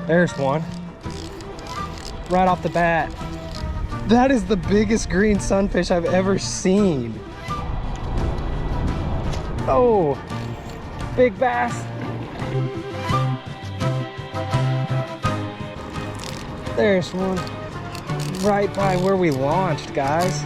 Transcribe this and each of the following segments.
There's one. Right off the bat. That is the biggest green sunfish I've ever seen. Oh, big bass. There's one right by where we launched, guys.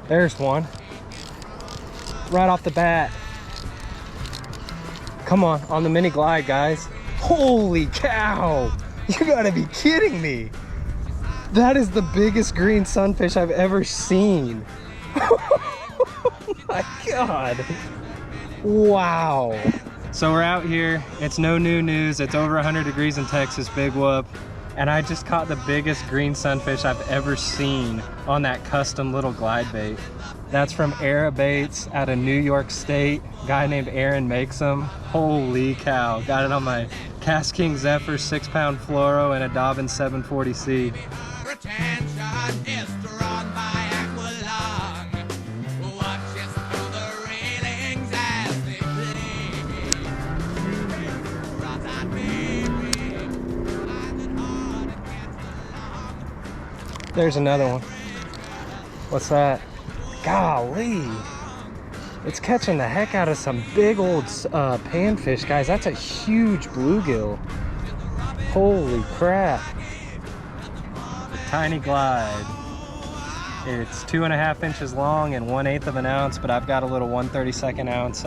There's one. Right off the bat. Come on the mini glide, guys. Holy cow! You gotta be kidding me. That is the biggest green sunfish I've ever seen. Oh my God. Wow. So we're out here. It's no new news. It's over 100 degrees in Texas, big whoop. And I just caught the biggest green sunfish I've ever seen on that custom little glide bait. That's from Baits out of New York State. Guy named Aaron makes them. Holy cow. Got it on my Cast King Zephyr 6-pound fluoro and a Dobbin 740C. There's another one. What's that? Golly. It's catching the heck out of some big old panfish, guys. That's a huge bluegill. Holy crap. The tiny glide. It's 2.5 inches long and 1/8 of an ounce, but I've got a little 1/32 ounce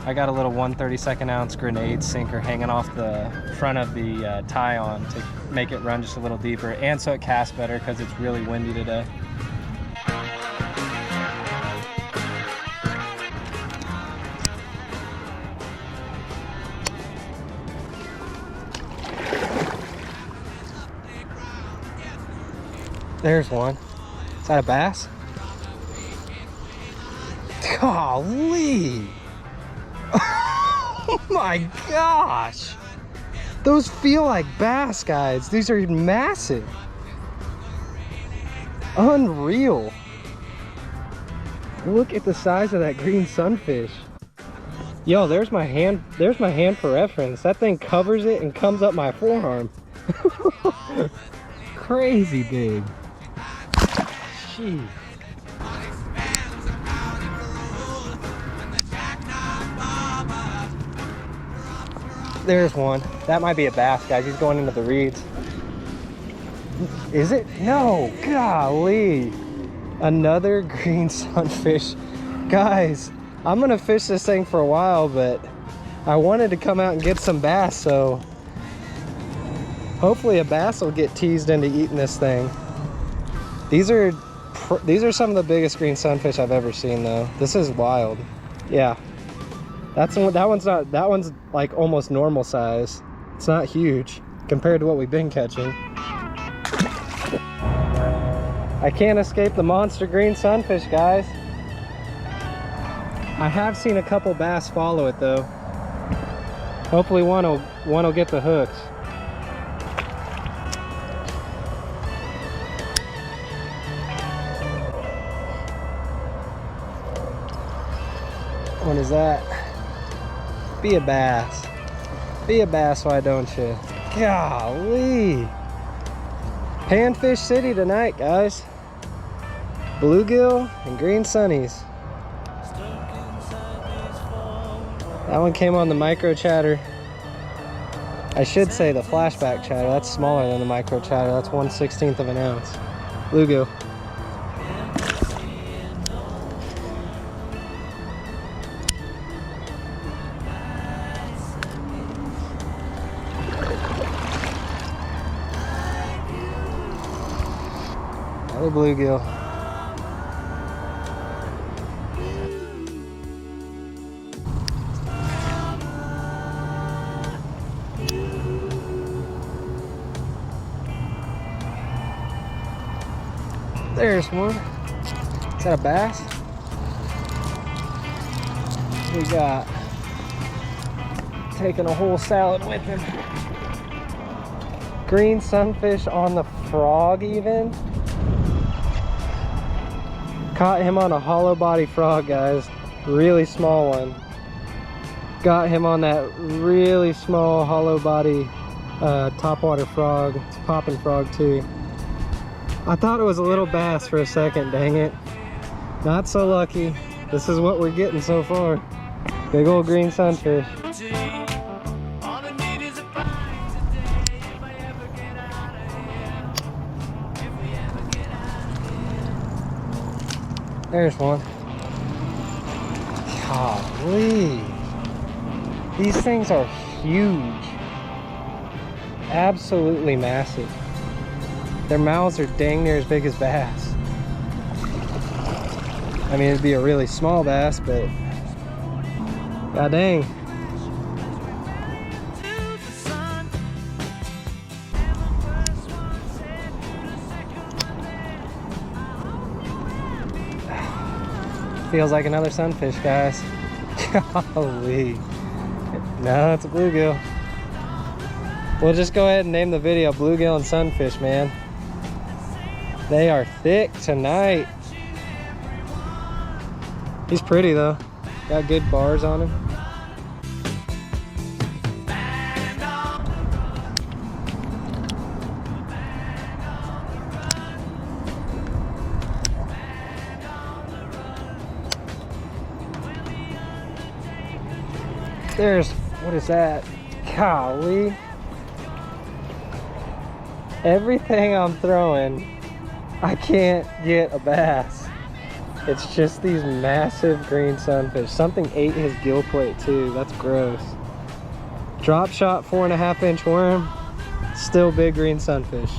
I got a little 1/32 ounce grenade sinker hanging off the front of the tie-on to make it run just a little deeper, and so it casts better because it's really windy today. There's one. Is that a bass? Golly! Oh my gosh! Those feel like bass, guys. These are massive. Unreal. Look at the size of that green sunfish. Yo, there's my hand for reference. That thing covers it and comes up my forearm. Crazy big. Jeez. There's one. That might be a bass, guys. He's going into the reeds. Is it? No. Golly. Another green sunfish. Guys, I'm gonna fish this thing for a while, but I wanted to come out and get some bass, so hopefully a bass will get teased into eating this thing. These are some of the biggest green sunfish I've ever seen, though. This is wild. Yeah. That one's like almost normal size. It's not huge compared to what we've been catching. I can't escape the monster green sunfish, guys. I have seen a couple bass follow it though. Hopefully one will get the hooks. What is that? Be a bass. Be a bass, why don't you? Golly. Panfish City tonight, guys. Bluegill and green sunnies. That one came on the micro chatter. I should say the flashback chatter. That's smaller than the micro chatter. That's 1/16 of an ounce. Bluegill. Another bluegill. There's one. Is that a bass? We got taking a whole salad with him. Green sunfish on the frog even. Caught him on a hollow body frog, guys. Really small one. Got him on that really small hollow body topwater frog. It's a popping frog too. I thought it was a little bass for a second, dang it. Not so lucky. This is what we're getting so far. Big old green sunfish. There's one. Golly. These things are huge. Absolutely massive. Their mouths are dang near as big as bass. I mean, it'd be a really small bass, but god dang. Feels like another sunfish, guys. Golly. No, it's a bluegill. We'll just go ahead and name the video Bluegill and Sunfish, man. They are thick tonight. He's pretty though. Got good bars on him. There's, what is that? Golly. Everything I'm throwing, I can't get a bass. It's just these massive green sunfish. Something ate his gill plate too. That's gross. Drop shot 4.5 inch worm. Still big green sunfish.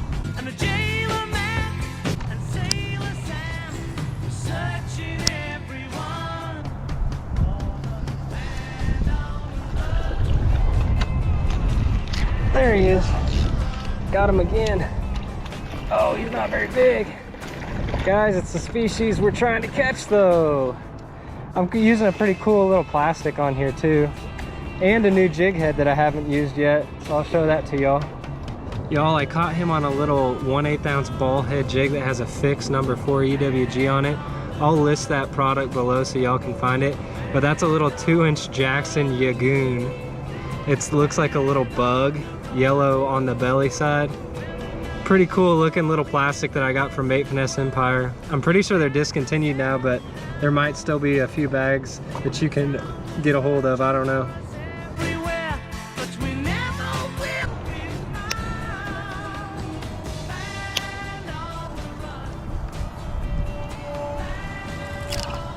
There he is. Got him again. Oh, he's not very big. Guys, it's the species we're trying to catch though. I'm using a pretty cool little plastic on here too. And a new jig head that I haven't used yet. So I'll show that to y'all. Y'all, I caught him on a little 1/8 ounce ball head jig that has a fixed number 4 EWG on it. I'll list that product below so y'all can find it. But that's a little 2-inch Jackson Yagoon. It looks like a little bug, yellow on the belly side. Pretty cool looking little plastic that I got from Bait Finesse Empire. I'm pretty sure they're discontinued now, but there might still be a few bags that you can get a hold of. I don't know.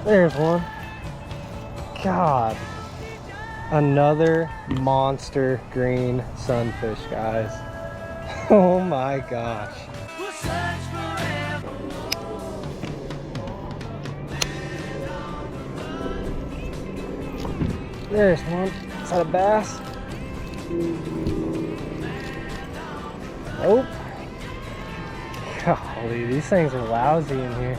There's one. God. Another monster green sunfish, guys. Oh my gosh. There's one. Is that a bass? Nope. Golly, these things are lousy in here.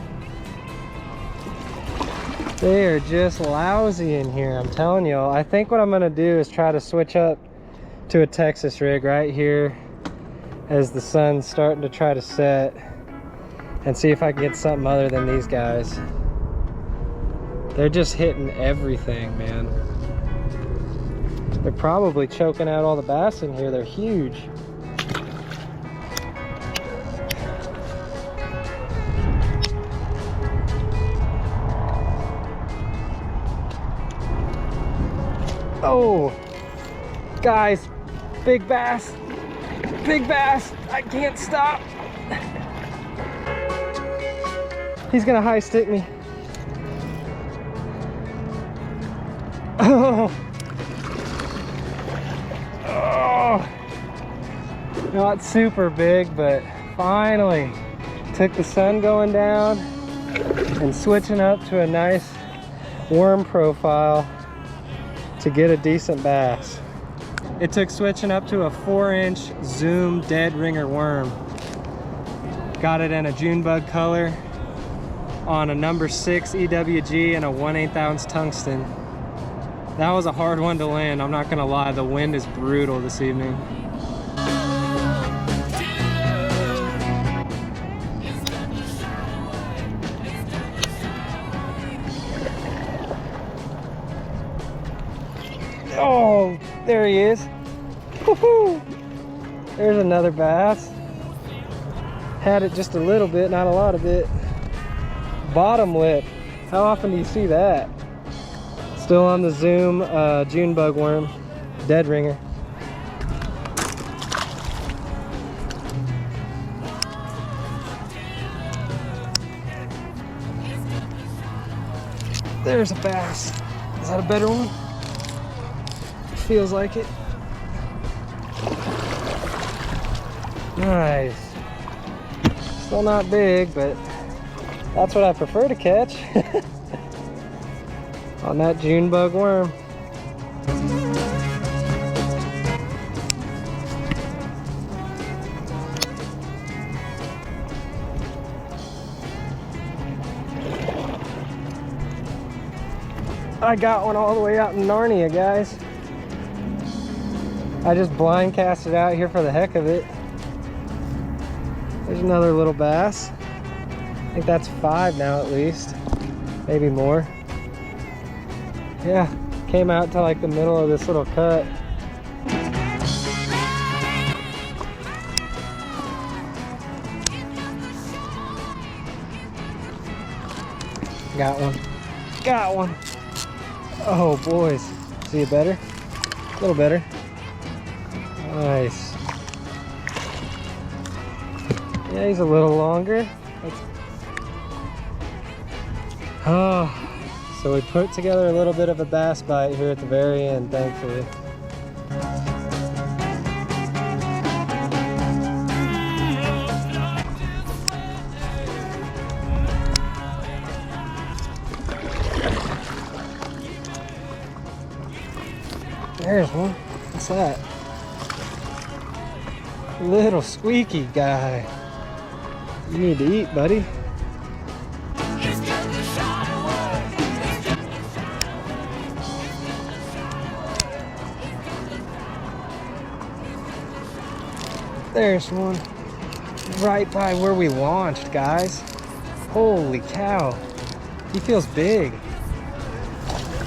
They are just lousy in here, I'm telling y'all. I think what I'm gonna do is try to switch up to a Texas rig right here as the sun's starting to try to set and see if I can get something other than these guys. They're just hitting everything, man. They're probably choking out all the bass in here. They're huge. Oh, guys, big bass, big bass. I can't stop. He's gonna high stick me. Oh, oh, not super big, but finally took the sun going down and switching up to a nice worm profile to get a decent bass. It took switching up to a 4-inch zoom dead ringer worm. Got it in a June bug color. on a number 6 EWG and a 1/8 ounce tungsten. That was a hard one to land, I'm not gonna lie. The wind is brutal this evening. Oh, there he is. Woohoo! There's another bass. Had it just a little bit, not a lot of it. Bottom lip. How often do you see that? Still on the Zoom June bug worm, dead ringer. There's a bass. Is that a better one? Feels like it. Nice. Still not big, but that's what I prefer to catch. On that June bug worm. I got one all the way out in Narnia, guys. I just blind cast it out here for the heck of it. There's another little bass. I think that's 5 now at least, maybe more. Yeah, came out to like the middle of this little cut. Got one. Got one. Oh boys, see it better? A little better. Nice. Yeah, he's a little longer. Oh, so we put together a little bit of a bass bite here at the very end, thankfully. There's one. What's that? Little squeaky guy. You need to eat, buddy. There's one. Right by where we launched, guys. Holy cow. He feels big.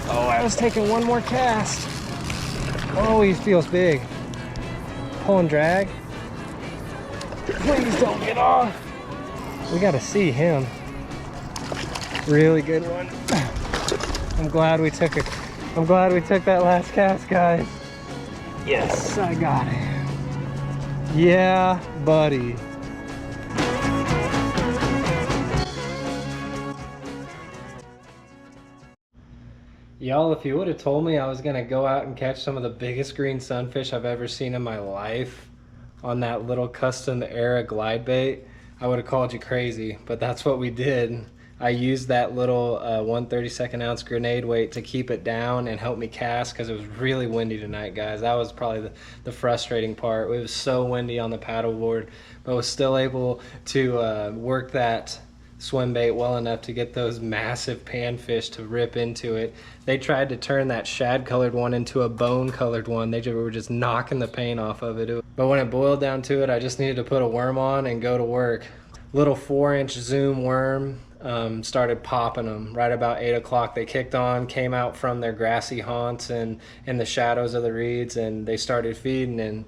Oh, I was taking one more cast. Oh, he feels big. Pull and drag. Please don't get off. We gotta see him. Really good one. I'm glad we took that last cast, guys. Yes, I got it. Yeah, buddy. Y'all, if you would have told me I was gonna go out and catch some of the biggest green sunfish I've ever seen in my life on that little custom era glide bait, I would have called you crazy, but that's what we did. I used that little 1/32 ounce grenade weight to keep it down and help me cast because it was really windy tonight, guys. That was probably the frustrating part. It was so windy on the paddleboard, but was still able to work that swim bait well enough to get those massive panfish to rip into it. They tried to turn that shad colored one into a bone colored one. They were just knocking the paint off of it. But when it boiled down to it, I just needed to put a worm on and go to work. Little 4-inch zoom worm. Started popping them right about 8 o'clock. They kicked on, came out from their grassy haunts and in the shadows of the reeds, and they started feeding, and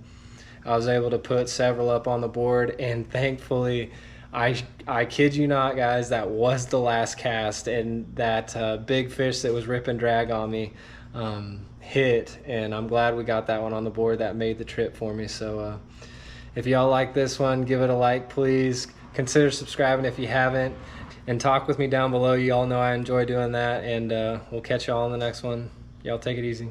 I was able to put several up on the board, and thankfully I kid you not, guys, that was the last cast, and that big fish that was rip and drag on me hit, and I'm glad we got that one on the board. That made the trip for me. So if y'all like this one, give it a like, please. Consider subscribing if you haven't, and talk with me down below. You all know I enjoy doing that, and we'll catch y'all on the next one. Y'all take it easy.